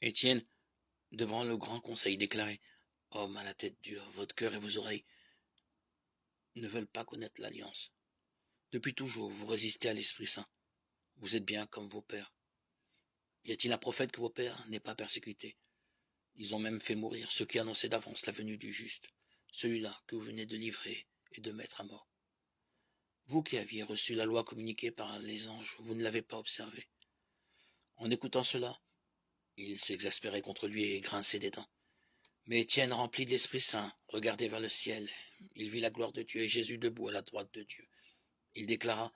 Étienne, devant le grand conseil, déclarait: Hommes à la tête dure, votre cœur et vos oreilles ne veulent pas connaître l'alliance. Depuis toujours, vous résistez à l'Esprit Saint. Vous êtes bien comme vos pères. Y a-t-il un prophète que vos pères n'aient pas persécuté? Ils ont même fait mourir ceux qui annonçaient d'avance la venue du juste, celui-là que vous venez de livrer et de mettre à mort. Vous qui aviez reçu la loi communiquée par les anges, vous ne l'avez pas observée. En écoutant cela, il s'exaspérait contre lui et grinçait des dents. Mais Étienne, rempli de l'Esprit Saint, regardait vers le ciel. Il vit la gloire de Dieu et Jésus debout à la droite de Dieu. Il déclara: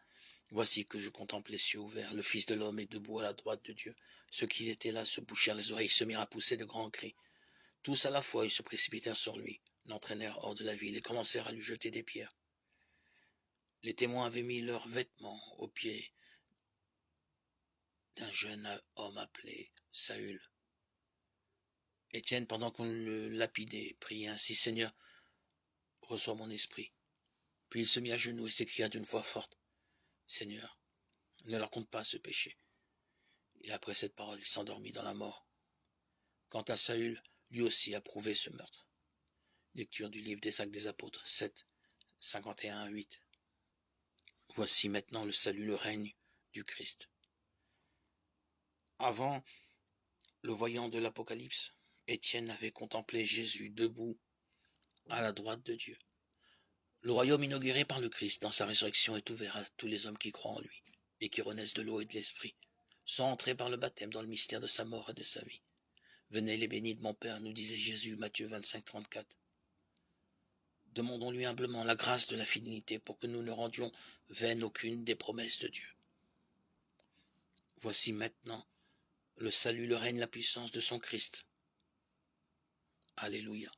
Voici que je contemple les cieux ouverts, le Fils de l'homme est debout à la droite de Dieu. Ceux qui étaient là se bouchèrent les oreilles, se mirent à pousser de grands cris. Tous à la fois, ils se précipitèrent sur lui, l'entraînèrent hors de la ville et commencèrent à lui jeter des pierres. Les témoins avaient mis leurs vêtements aux pieds d'un jeune homme appelé Saül. Étienne, pendant qu'on le lapidait, priait ainsi: Seigneur, reçois mon esprit. Puis il se mit à genoux et s'écria d'une voix forte: Seigneur, ne leur compte pas ce péché. Et après cette parole, il s'endormit dans la mort. Quant à Saül, lui aussi approuvait ce meurtre. Lecture du livre des Actes des Apôtres, 7, 51 à 8. Voici maintenant le salut, le règne du Christ. Avant le voyant de l'Apocalypse, Étienne avait contemplé Jésus debout à la droite de Dieu. Le royaume inauguré par le Christ dans sa résurrection est ouvert à tous les hommes qui croient en lui et qui renaissent de l'eau et de l'esprit, sont entrés par le baptême dans le mystère de sa mort et de sa vie. Venez les bénis de mon Père, nous disait Jésus, Matthieu 25, 34. Demandons-lui humblement la grâce de la fidélité pour que nous ne rendions vaine aucune des promesses de Dieu. Voici maintenant le salut, le règne, la puissance de son Christ. Alléluia.